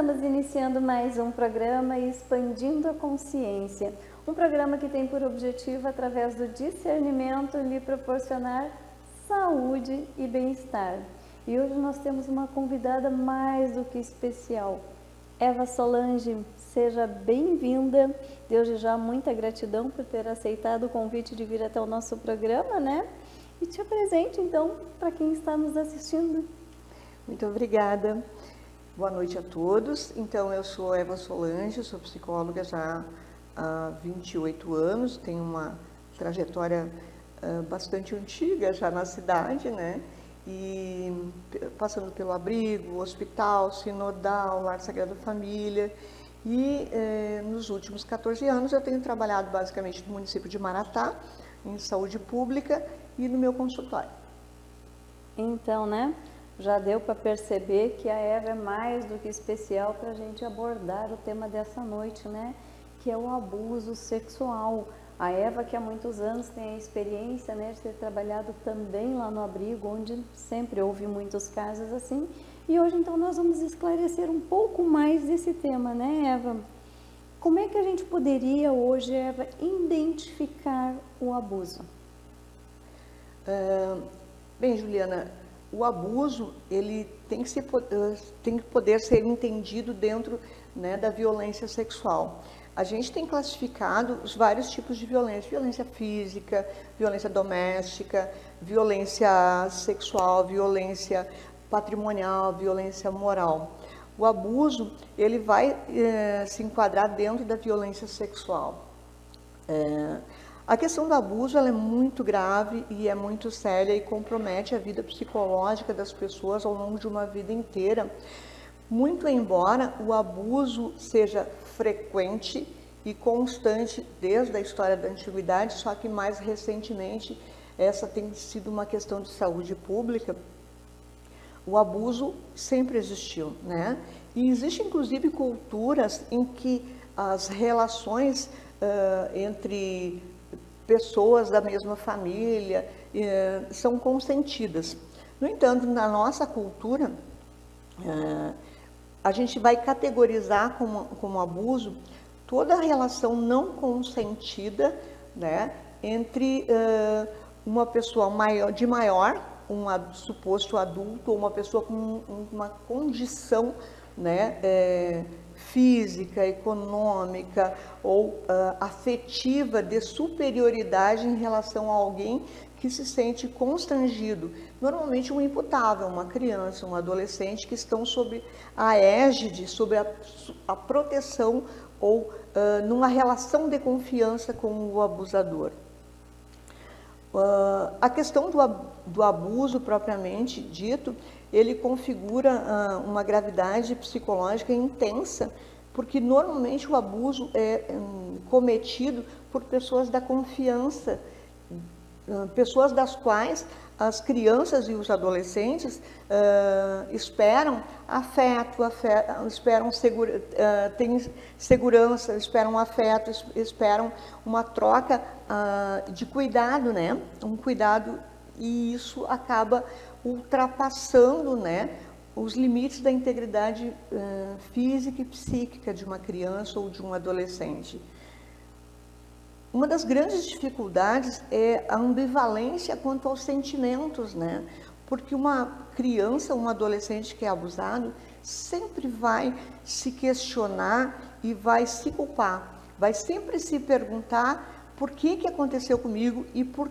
Estamos iniciando mais um programa Expandindo a Consciência. Um programa que tem por objetivo, através do discernimento, lhe proporcionar saúde e bem-estar. E hoje nós temos uma convidada mais do que especial. Eva Solange, seja bem-vinda. Desde já, muita gratidão por ter aceitado o convite de vir até o nosso programa, né? E te apresente, então, para quem está nos assistindo. Muito obrigada. Boa noite a todos. Então, eu sou Eva Solange, sou psicóloga já há 28 anos, tenho uma trajetória bastante antiga já na cidade, né? E passando pelo abrigo, hospital, sinodal, lar Sagrada Família. E nos últimos 14 anos eu tenho trabalhado basicamente no município de Maratá, em saúde pública e no meu consultório. Então, né? Já deu para perceber que a Eva é mais do que especial para a gente abordar o tema dessa noite, né? Que é o abuso sexual. A Eva, que há muitos anos tem a experiência, né, de ter trabalhado também lá no abrigo, onde sempre houve muitos casos assim. E hoje, então, nós vamos esclarecer um pouco mais desse tema, né, Eva? Como é que a gente poderia hoje, Eva, identificar o abuso? Bem, Juliana, o abuso ele tem que poder ser entendido dentro, né, da violência sexual. A gente tem classificado os vários tipos de violência: violência física, violência doméstica, violência sexual, violência patrimonial, violência moral. O abuso ele vai se enquadrar dentro da violência sexual. A questão do abuso ela é muito grave e é muito séria e compromete a vida psicológica das pessoas ao longo de uma vida inteira. Muito embora o abuso seja frequente e constante desde a história da antiguidade, só que mais recentemente essa tem sido uma questão de saúde pública. O abuso sempre existiu, né? E existe inclusive culturas em que as relações entre pessoas da mesma família são consentidas. No entanto, na nossa cultura, a gente vai categorizar como abuso toda a relação não consentida, né, entre uma pessoa maior, um suposto adulto, ou uma pessoa com uma condição, né, física, econômica ou afetiva de superioridade em relação a alguém que se sente constrangido. Normalmente um imputável, uma criança, um adolescente que estão sob a égide, sob a proteção ou numa relação de confiança com o abusador. A questão do abuso propriamente dito, ele configura uma gravidade psicológica intensa, porque normalmente o abuso é cometido por pessoas da confiança, pessoas das quais as crianças e os adolescentes esperam afeto, esperam têm segurança, esperam afeto, esperam uma troca de cuidado, né? Um cuidado, e isso acaba ultrapassando, né, os limites da integridade física e psíquica de uma criança ou de um adolescente. Uma das grandes dificuldades é a ambivalência quanto aos sentimentos, né? Porque uma criança, um adolescente que é abusado, sempre vai se questionar e vai se culpar, vai sempre se perguntar por que aconteceu comigo e o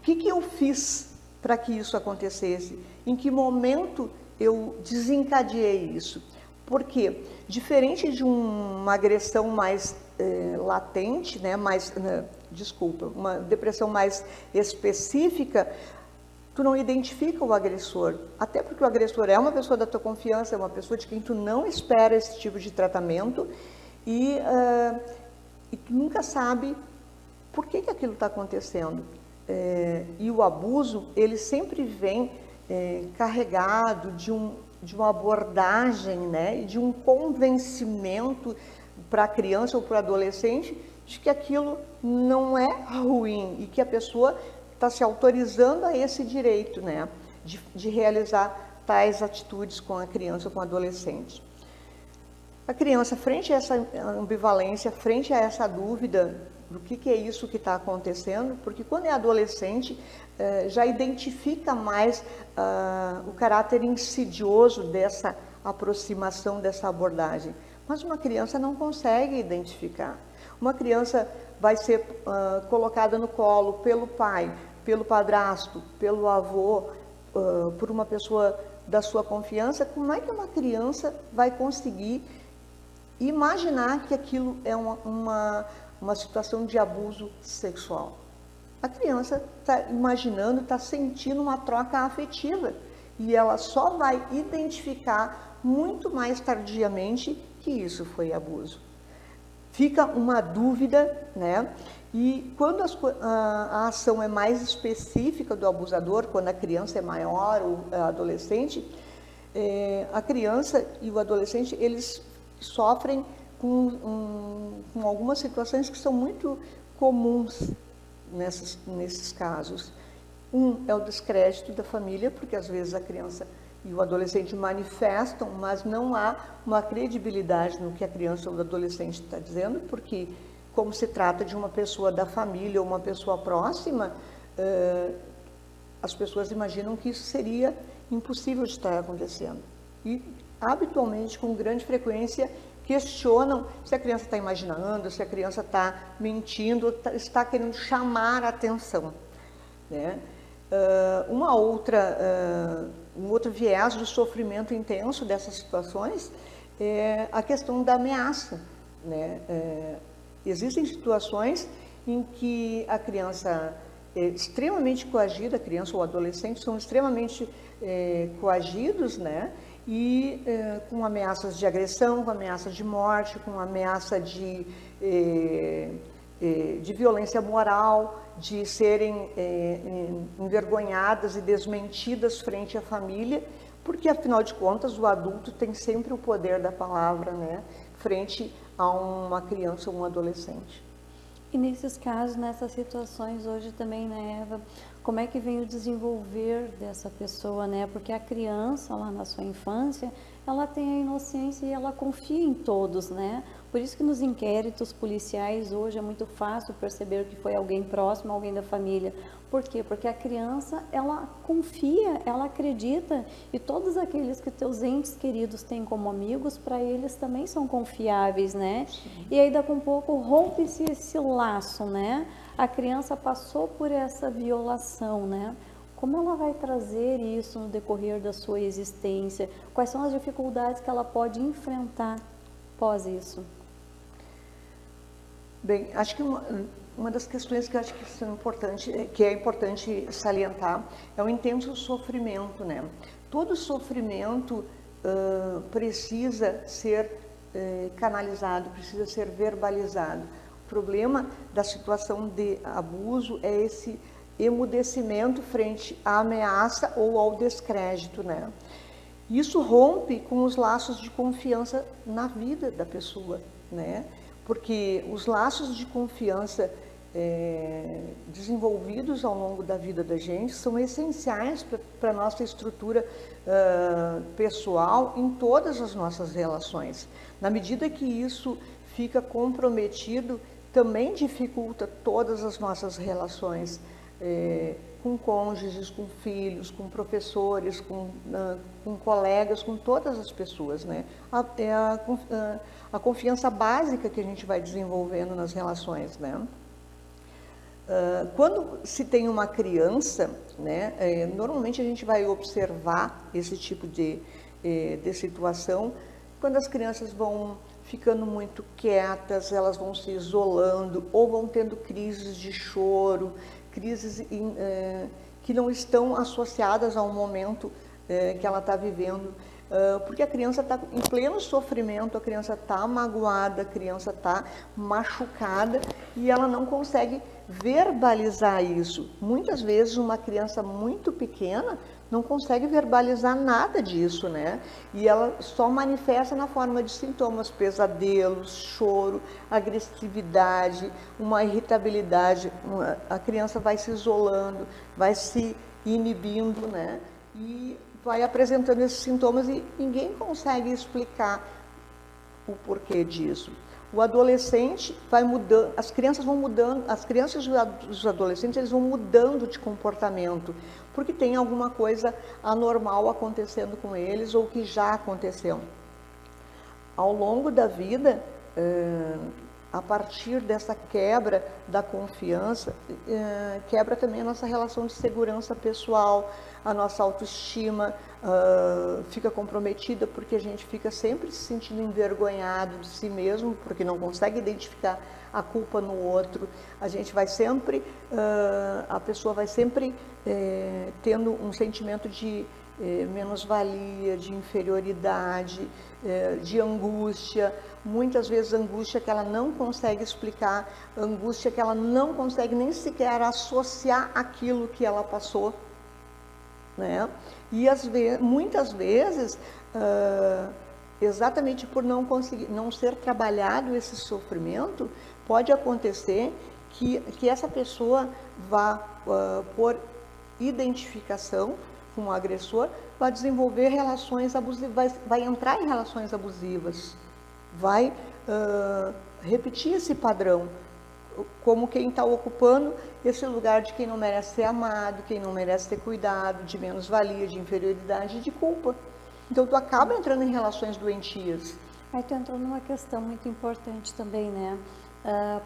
que eu fiz para que isso acontecesse, em que momento eu desencadeei isso. Porque, diferente de uma agressão mais latente, né, uma depressão mais específica, tu não identifica o agressor, até porque o agressor é uma pessoa da tua confiança, é uma pessoa de quem tu não espera esse tipo de tratamento e tu nunca sabe por que aquilo está acontecendo. E o abuso, ele sempre vem carregado de uma abordagem, né, de um convencimento para a criança ou para o adolescente de que aquilo não é ruim e que a pessoa está se autorizando a esse direito, né, de realizar tais atitudes com a criança ou com o adolescente. A criança, frente a essa ambivalência, frente a essa dúvida do que é isso que está acontecendo, porque quando é adolescente, já identifica mais o caráter insidioso dessa aproximação, dessa abordagem. Mas uma criança não consegue identificar. Uma criança vai ser colocada no colo pelo pai, pelo padrasto, pelo avô, por uma pessoa da sua confiança. Como é que uma criança vai conseguir imaginar que aquilo é uma situação de abuso sexual? A criança está imaginando, está sentindo uma troca afetiva e ela só vai identificar muito mais tardiamente que isso foi abuso. Fica uma dúvida, né? E quando a ação é mais específica do abusador, quando a criança é maior ou adolescente, a criança e o adolescente, eles sofrem com algumas situações que são muito comuns nesses casos. Um é o descrédito da família, porque às vezes a criança e o adolescente manifestam, mas não há uma credibilidade no que a criança ou o adolescente está dizendo, porque como se trata de uma pessoa da família ou uma pessoa próxima, as pessoas imaginam que isso seria impossível de estar acontecendo. E habitualmente, com grande frequência, questionam se a criança está imaginando, se a criança está mentindo, está querendo chamar a atenção, né? Um outro viés do sofrimento intenso dessas situações é a questão da ameaça, né? Existem situações em que a criança é extremamente coagida, a criança ou o adolescente são extremamente coagidos, né? E com ameaças de agressão, com ameaças de morte, com ameaça de violência moral, de serem envergonhadas e desmentidas frente à família, porque afinal de contas o adulto tem sempre o poder da palavra, né, frente a uma criança ou um adolescente. E nesses casos, nessas situações hoje também, né, Eva, como é que vem o desenvolver dessa pessoa, né? Porque a criança lá na sua infância, ela tem a inocência e ela confia em todos, né? Por isso que nos inquéritos policiais hoje é muito fácil perceber que foi alguém próximo, alguém da família. Por quê? Porque a criança, ela confia, ela acredita, e todos aqueles que teus entes queridos têm como amigos, para eles também são confiáveis, né? Sim. E aí daqui a um pouco rompe-se esse laço, né? A criança passou por essa violação, né? Como ela vai trazer isso no decorrer da sua existência? Quais são as dificuldades que ela pode enfrentar após isso? Bem, acho que uma das questões que eu acho que é importante salientar é o intenso sofrimento, né? Todo sofrimento precisa ser canalizado, precisa ser verbalizado. O problema da situação de abuso é esse emudecimento frente à ameaça ou ao descrédito, né? Isso rompe com os laços de confiança na vida da pessoa, né? Porque os laços de confiança desenvolvidos ao longo da vida da gente são essenciais para a nossa estrutura pessoal em todas as nossas relações. Na medida que isso fica comprometido, também dificulta todas as nossas relações com cônjuges, com filhos, com professores, com colegas, com todas as pessoas, né? É a confiança básica que a gente vai desenvolvendo nas relações, né? Quando se tem uma criança, né, normalmente a gente vai observar esse tipo de situação quando as crianças vão ficando muito quietas, elas vão se isolando ou vão tendo crises de choro, crises que não estão associadas ao momento que ela está vivendo, porque a criança está em pleno sofrimento, a criança está magoada, a criança está machucada e ela não consegue verbalizar isso. Muitas vezes uma criança muito pequena não consegue verbalizar nada disso, né? E ela só manifesta na forma de sintomas, pesadelos, choro, agressividade, uma irritabilidade. A criança vai se isolando, vai se inibindo, né? E vai apresentando esses sintomas e ninguém consegue explicar o porquê disso. O adolescente vai mudando, as crianças vão mudando, as crianças e os adolescentes eles vão mudando de comportamento, porque tem alguma coisa anormal acontecendo com eles ou que já aconteceu. Ao longo da vida, a partir dessa quebra da confiança, quebra também a nossa relação de segurança pessoal, a nossa autoestima fica comprometida porque a gente fica sempre se sentindo envergonhado de si mesmo, porque não consegue identificar a culpa no outro. A gente vai sempre, a pessoa vai sempre tendo um sentimento de menos-valia, de inferioridade, de angústia, muitas vezes angústia que ela não consegue explicar, angústia que ela não consegue nem sequer associar aquilo que ela passou, né? E muitas vezes, exatamente por não conseguir, não ser trabalhado esse sofrimento, pode acontecer que essa pessoa vá, por identificação com o agressor, vai desenvolver relações abusivas, vai entrar em relações abusivas, vai repetir esse padrão, como quem está ocupando esse lugar de quem não merece ser amado, quem não merece ter cuidado, de menos-valia, de inferioridade e de culpa. Então, tu acaba entrando em relações doentias. Aí tu entrou numa questão muito importante também, né?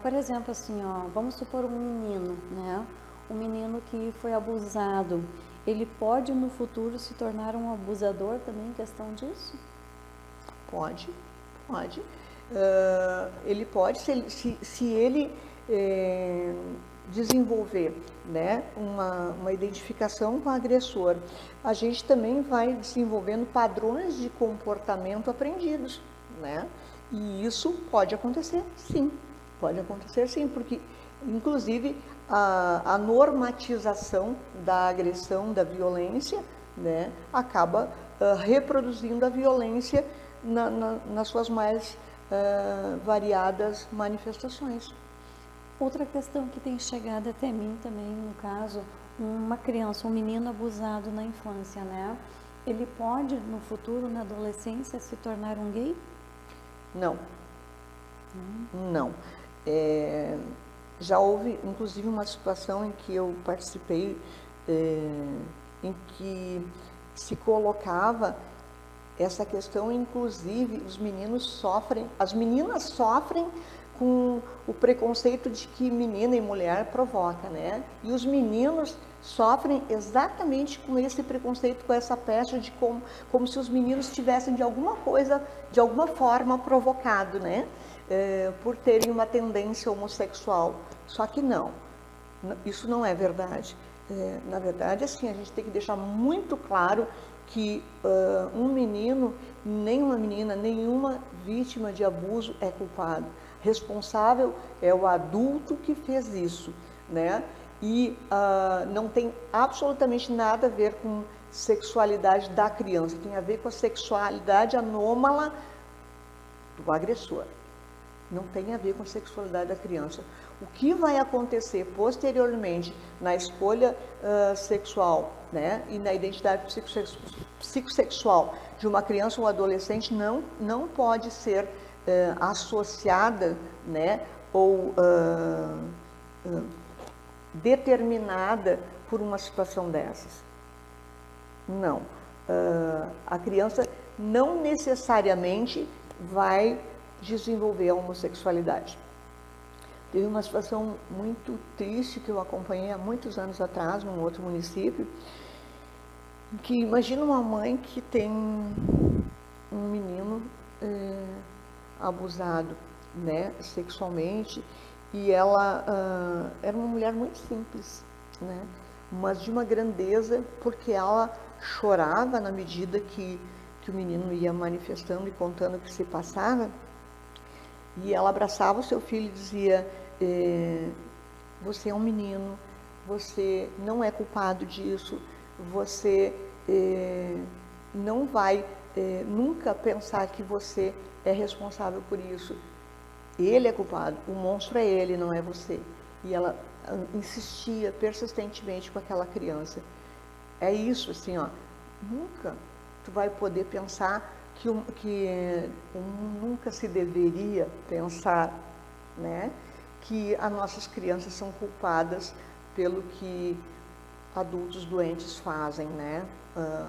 Por exemplo, assim, ó, vamos supor um menino, né? Um menino que foi abusado, ele pode no futuro se tornar um abusador também em questão disso? Pode. Ele pode, se ele desenvolver, né, uma identificação com o agressor, a gente também vai desenvolvendo padrões de comportamento aprendidos, né? E isso pode acontecer sim, porque inclusive a normatização da agressão, da violência, né, acaba reproduzindo a violência nas suas mais variadas manifestações. Outra questão que tem chegado até mim também, no caso, uma criança, um menino abusado na infância, né? Ele pode, no futuro, na adolescência, se tornar um gay? Não. Não. Já houve, inclusive, uma situação em que eu participei, em que se colocava essa questão, inclusive, os meninos sofrem, as meninas sofrem com o preconceito de que menina e mulher provoca, né? E os meninos sofrem exatamente com esse preconceito, com essa pecha de como se os meninos tivessem de alguma forma provocado, né? Por terem uma tendência homossexual. Só que não, isso não é verdade. Na verdade, assim, a gente tem que deixar muito claro que um menino, nem uma menina, nenhuma vítima de abuso é culpado. Responsável é o adulto que fez isso, né? E não tem absolutamente nada a ver com sexualidade da criança, tem a ver com a sexualidade anômala do agressor. Não tem a ver com a sexualidade da criança. O que vai acontecer posteriormente na escolha sexual, né, e na identidade psicossexual de uma criança ou adolescente não pode ser associada, né, ou determinada por uma situação dessas. Não. A criança não necessariamente vai desenvolver a homossexualidade. Teve uma situação muito triste que eu acompanhei há muitos anos atrás, num outro município, que imagina uma mãe que tem um menino abusado, né, sexualmente, e ela era uma mulher muito simples, né, mas de uma grandeza, porque ela chorava na medida que o menino ia manifestando e contando o que se passava, e ela abraçava o seu filho e dizia: você é um menino, você não é culpado disso, você não vai nunca pensar que você é responsável por isso. Ele é culpado, o monstro é ele, não é você. E ela insistia persistentemente com aquela criança. É isso, assim, ó, nunca tu vai poder pensar que nunca se deveria pensar, né, que as nossas crianças são culpadas pelo que adultos doentes fazem, né,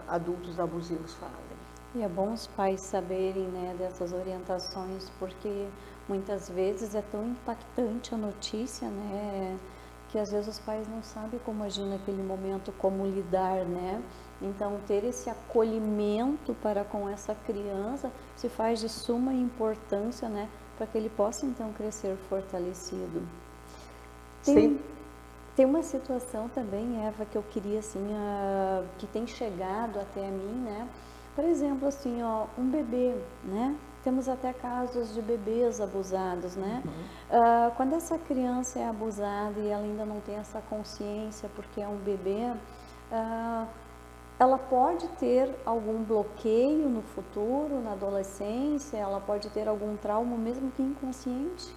adultos abusivos fazem. E é bom os pais saberem, né, dessas orientações, porque muitas vezes é tão impactante a notícia, né, que às vezes os pais não sabem como agir naquele momento, como lidar, né? Então, ter esse acolhimento para com essa criança se faz de suma importância, né, para que ele possa então crescer fortalecido. Tem uma situação também, Eva, que eu queria assim, que tem chegado até a mim, né? Por exemplo, assim, ó, um bebê, né? Temos até casos de bebês abusados, né? Quando essa criança é abusada e ela ainda não tem essa consciência porque é um bebê, ela pode ter algum bloqueio no futuro, na adolescência, ela pode ter algum trauma, mesmo que inconsciente?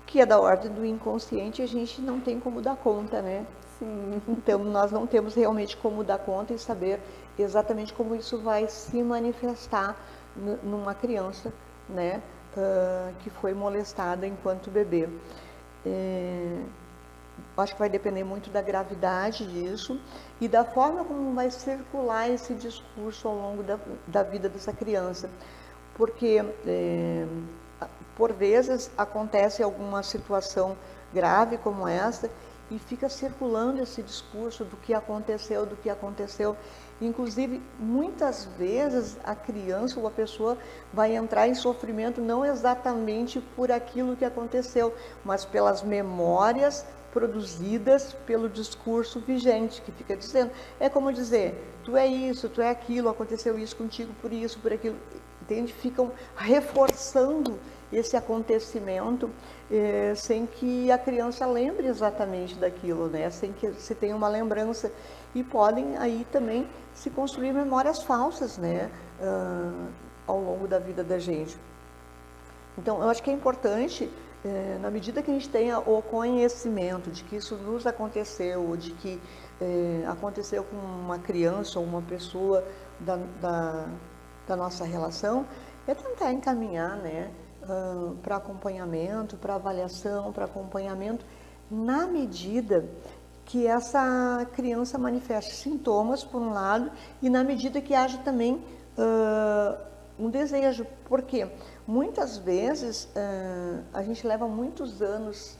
Que é da ordem do inconsciente, a gente não tem como dar conta, né? Sim. Então, nós não temos realmente como dar conta e saber exatamente como isso vai se manifestar numa criança, né, que foi molestada enquanto bebê. Acho que vai depender muito da gravidade disso e da forma como vai circular esse discurso ao longo da vida dessa criança. Porque, por vezes, acontece alguma situação grave como essa e fica circulando esse discurso do que aconteceu. Inclusive, muitas vezes a criança ou a pessoa vai entrar em sofrimento não exatamente por aquilo que aconteceu, mas pelas memórias produzidas pelo discurso vigente, que fica dizendo. É como dizer, tu é isso, tu é aquilo, aconteceu isso contigo por isso, por aquilo. Entende? Ficam reforçando esse acontecimento sem que a criança lembre exatamente daquilo, né? Sem que se tenha uma lembrança. E podem aí também se construir memórias falsas, né? Ao longo da vida da gente. Então, eu acho que é importante, na medida que a gente tenha o conhecimento de que isso nos aconteceu, ou de que aconteceu com uma criança ou uma pessoa da nossa relação, é tentar encaminhar, né, para acompanhamento, para avaliação, para acompanhamento, na medida que essa criança manifeste sintomas, por um lado, e na medida que haja também um desejo. Porque muitas vezes a gente leva muitos anos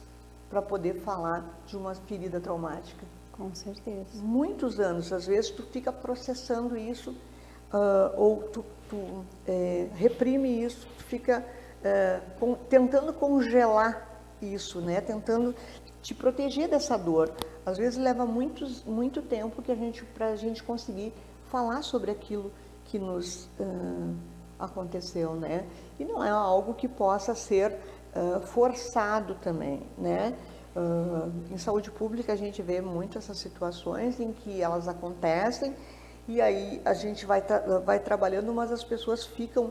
para poder falar de uma ferida traumática. Com certeza. Muitos anos. Às vezes tu fica processando isso, ou tu reprime isso, tu fica tentando congelar isso, né? Tentando te proteger dessa dor. Às vezes leva muito tempo para a gente conseguir falar sobre aquilo que nos aconteceu, né? E não é algo que possa ser forçado também, né? Em saúde pública a gente vê muito essas situações em que elas acontecem e aí a gente vai trabalhando, mas as pessoas ficam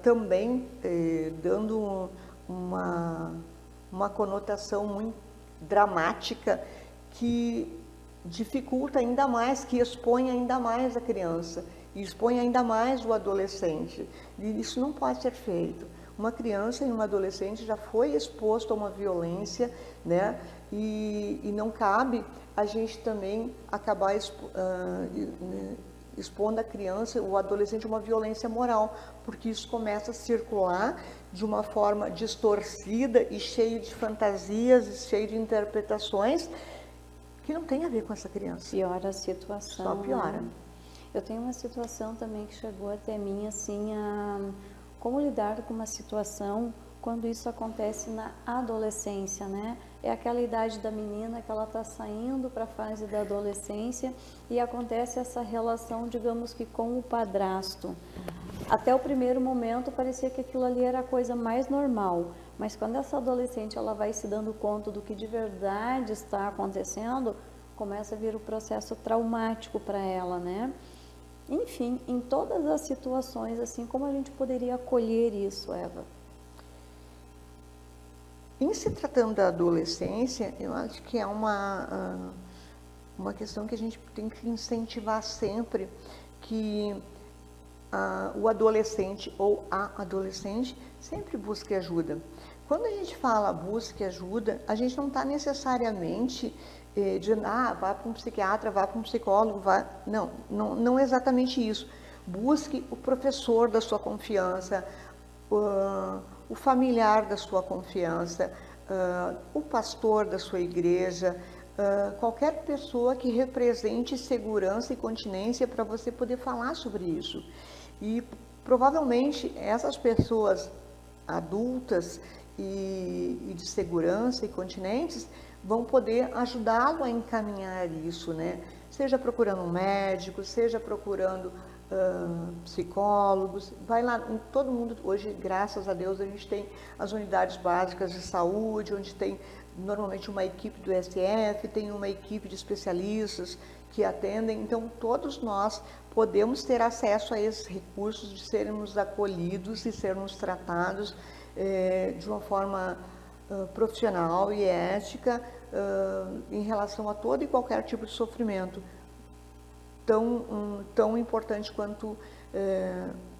também dando uma conotação muito dramática que dificulta ainda mais, que expõe ainda mais a criança, e expõe ainda mais o adolescente. E isso não pode ser feito. Uma criança e um adolescente já foi exposto a uma violência, né? E não cabe a gente também acabar expondo a criança, o adolescente, a uma violência moral, porque isso começa a circular de uma forma distorcida e cheio de fantasias, e cheio de interpretações que não tem a ver com essa criança. Piora a situação. Só piora. Né? Eu tenho uma situação também que chegou até mim, assim, como lidar com uma situação quando isso acontece na adolescência, né? É aquela idade da menina que ela está saindo para a fase da adolescência e acontece essa relação, digamos que com o padrasto. Até o primeiro momento parecia que aquilo ali era a coisa mais normal, mas quando essa adolescente ela vai se dando conta do que de verdade está acontecendo, começa a vir o processo traumático para ela, né? Enfim, em todas as situações, assim, como a gente poderia acolher isso, Eva? Em se tratando da adolescência, eu acho que é uma questão que a gente tem que incentivar sempre, que o adolescente ou a adolescente sempre busque ajuda. Quando a gente fala busque ajuda, a gente não está necessariamente dizendo, vá para um psiquiatra, vá para um psicólogo, vá... Não é exatamente isso. Busque o professor da sua confiança, o familiar da sua confiança, o pastor da sua igreja, qualquer pessoa que represente segurança e continência para você poder falar sobre isso. E provavelmente essas pessoas adultas e de segurança e continentes vão poder ajudá-lo a encaminhar isso, né? Seja procurando um médico, seja procurando psicólogos, vai lá, todo mundo hoje, graças a Deus, a gente tem as unidades básicas de saúde, onde tem normalmente uma equipe do SF, tem uma equipe de especialistas que atendem, então todos nós podemos ter acesso a esses recursos de sermos acolhidos e sermos tratados de uma forma profissional e ética em relação a todo e qualquer tipo de sofrimento. Tão importante quanto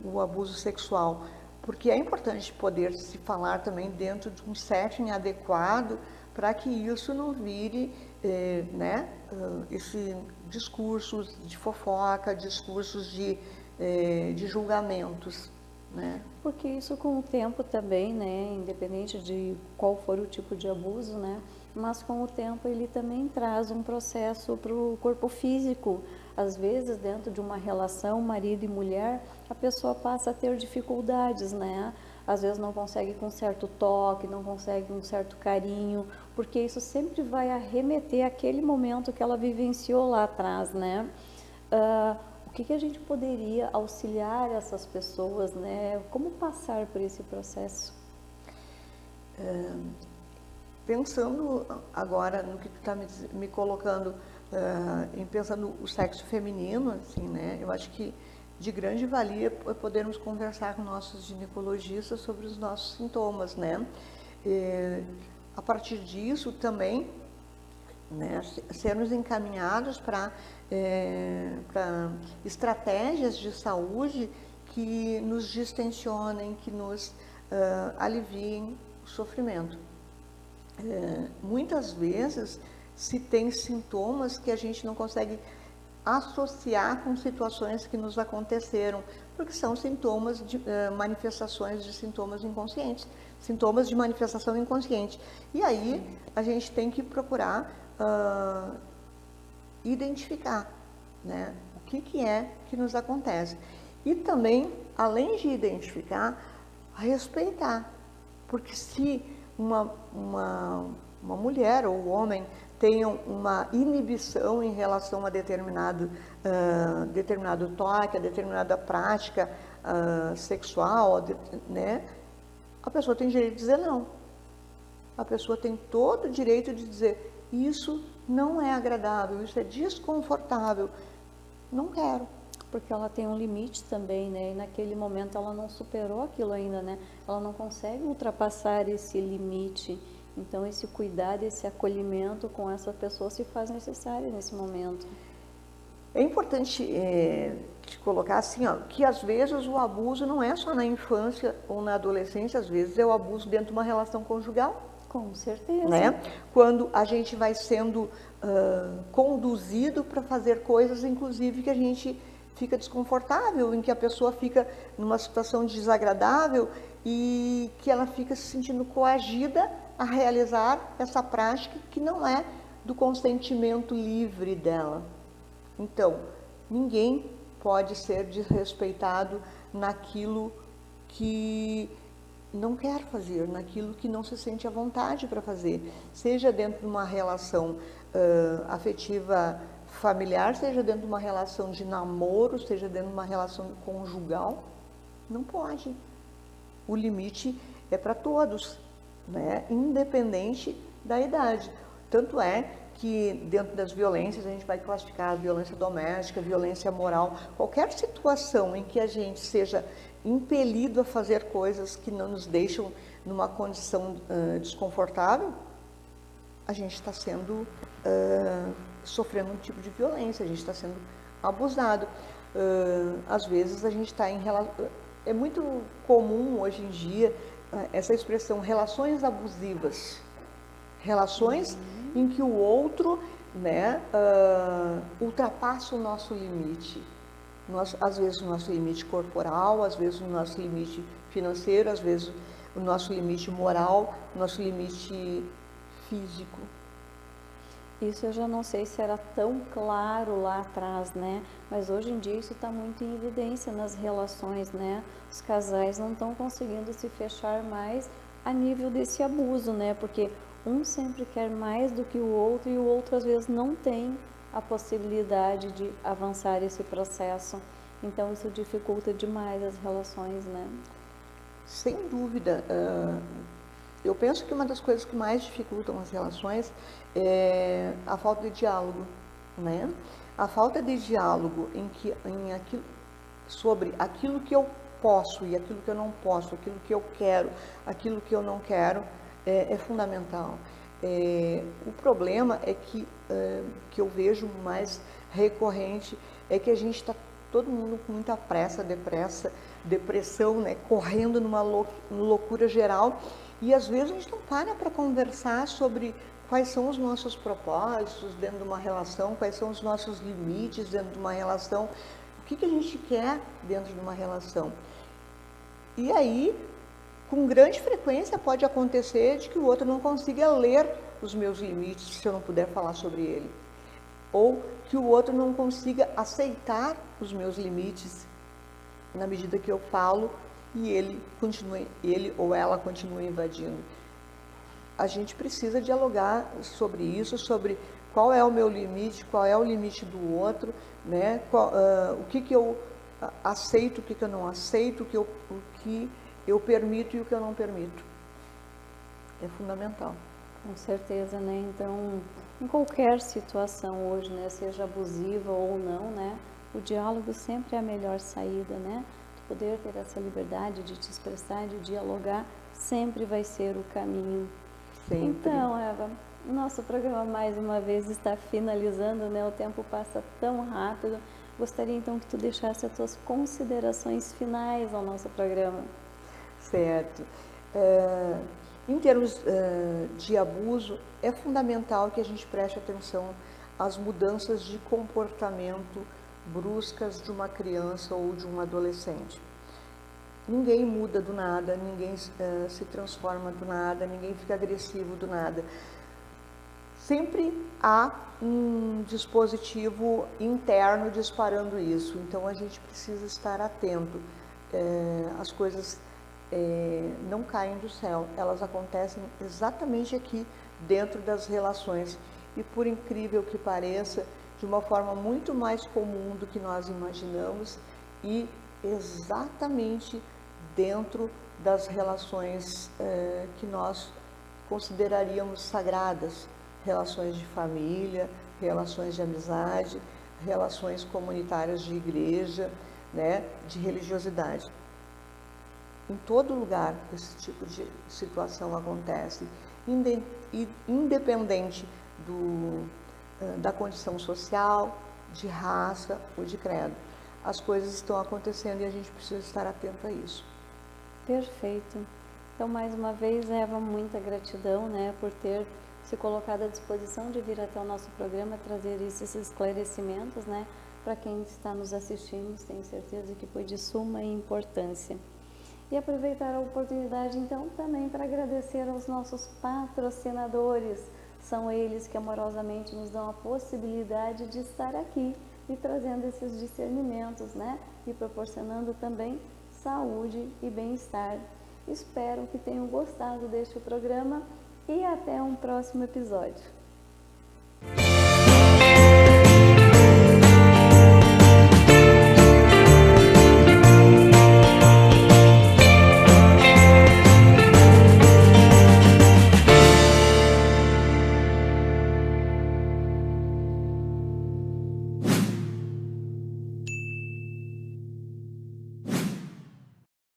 o abuso sexual, porque é importante poder se falar também dentro de um setting adequado para que isso não vire esse discursos de fofoca, discursos de julgamentos, né? Porque isso com o tempo também, né, independente de qual for o tipo de abuso, né, mas com o tempo ele também traz um processo para o corpo físico. Às vezes, dentro de uma relação marido e mulher, a pessoa passa a ter dificuldades, né? Às vezes não consegue com certo toque, não consegue com certo carinho, porque isso sempre vai arremeter àquele momento que ela vivenciou lá atrás, né? O que a gente poderia auxiliar essas pessoas, né? Como passar por esse processo? Pensando agora no que tu está me colocando, pensando o sexo feminino, assim, né? Eu acho que de grande valia podermos conversar com nossos ginecologistas sobre os nossos sintomas, né? A partir disso também, né, sermos encaminhados para estratégias de saúde que nos distensionem, que nos aliviem o sofrimento. Muitas vezes se tem sintomas que a gente não consegue associar com situações que nos aconteceram, porque são sintomas de manifestações de sintomas inconscientes, sintomas de manifestação inconsciente. E aí a gente tem que procurar identificar, né, o que é que nos acontece. E também, além de identificar, respeitar, porque se uma mulher ou um homem tenham uma inibição em relação a determinado toque, a determinada prática sexual, né? A pessoa tem direito de dizer não. A pessoa tem todo o direito de dizer, isso não é agradável, isso é desconfortável, não quero. Porque ela tem um limite também, né? E naquele momento ela não superou aquilo ainda, né? Ela não consegue ultrapassar esse limite. Então, esse cuidado, esse acolhimento com essa pessoa se faz necessário nesse momento. É importante te colocar assim, ó, que às vezes o abuso não é só na infância ou na adolescência, às vezes é o abuso dentro de uma relação conjugal. Com certeza. Né? Quando a gente vai sendo conduzido para fazer coisas, inclusive, que a gente fica desconfortável, em que a pessoa fica numa situação desagradável e que ela fica se sentindo coagida a realizar essa prática que não é do consentimento livre dela. Então, ninguém pode ser desrespeitado naquilo que não quer fazer, naquilo que não se sente à vontade para fazer, seja dentro de uma relação afetiva familiar, seja dentro de uma relação de namoro, seja dentro de uma relação conjugal, não pode. O limite é para todos, né? Independente da idade. Tanto é que dentro das violências a gente vai classificar a violência doméstica, violência moral, qualquer situação em que a gente seja impelido a fazer coisas que não nos deixam numa condição desconfortável, a gente está sendo sofrendo um tipo de violência, a gente está sendo abusado. às vezes a gente está em relação... É muito comum hoje em dia essa expressão relações abusivas. Relações em que o outro, né, ultrapassa o nosso limite. Às vezes o nosso limite corporal, às vezes o nosso limite financeiro, às vezes o nosso limite moral, o nosso limite físico. Isso eu já não sei se era tão claro lá atrás, né? Mas hoje em dia isso está muito em evidência nas relações, né? Os casais não estão conseguindo se fechar mais a nível desse abuso, né? Porque um sempre quer mais do que o outro e o outro às vezes não tem a possibilidade de avançar esse processo. Então isso dificulta demais as relações, né? Sem dúvida. Eu penso que uma das coisas que mais dificultam as relações é a falta de diálogo, né? A falta de diálogo sobre aquilo que eu posso e aquilo que eu não posso, aquilo que eu quero, aquilo que eu não quero, é fundamental. O problema é que eu vejo mais recorrente é que a gente está todo mundo com muita pressa, depressão, né? Correndo numa loucura geral. E às vezes a gente não para conversar sobre quais são os nossos propósitos dentro de uma relação, quais são os nossos limites dentro de uma relação, o que a gente quer dentro de uma relação. E aí, com grande frequência, pode acontecer de que o outro não consiga ler os meus limites se eu não puder falar sobre ele. Ou que o outro não consiga aceitar os meus limites na medida que eu falo e ele ou ela continua invadindo. A gente precisa dialogar sobre isso, sobre qual é o meu limite, qual é o limite do outro, né? O que eu aceito, o que eu não aceito, o que eu permito e o que eu não permito. É fundamental. Com certeza, né? Então, em qualquer situação hoje, né, seja abusiva ou não, né, o diálogo sempre é a melhor saída, né? Poder ter essa liberdade de te expressar, de dialogar, sempre vai ser o caminho. Sempre. Então, Eva, o nosso programa mais uma vez está finalizando, né? O tempo passa tão rápido. Gostaria então que tu deixasse as tuas considerações finais ao nosso programa. Certo. Em termos de abuso, é fundamental que a gente preste atenção às mudanças de comportamento bruscas de uma criança ou de um adolescente. Ninguém muda do nada, ninguém se transforma do nada, ninguém fica agressivo do nada. Sempre há um dispositivo interno disparando isso, então a gente precisa estar atento. As coisas não caem do céu, elas acontecem exatamente aqui dentro das relações e, por incrível que pareça, de uma forma muito mais comum do que nós imaginamos e exatamente dentro das relações que nós consideraríamos sagradas, relações de família, relações de amizade, relações comunitárias de igreja, né, de religiosidade. Em todo lugar esse tipo de situação acontece, independente da condição social, de raça ou de credo. As coisas estão acontecendo e a gente precisa estar atento a isso. Perfeito. Então, mais uma vez, Eva, muita gratidão, né, por ter se colocado à disposição de vir até o nosso programa, trazer esses esclarecimentos, né, para quem está nos assistindo, tenho certeza que foi de suma importância. E aproveitar a oportunidade, então, também para agradecer aos nossos patrocinadores. São eles que amorosamente nos dão a possibilidade de estar aqui e trazendo esses discernimentos, né? E proporcionando também saúde e bem-estar. Espero que tenham gostado deste programa e até um próximo episódio.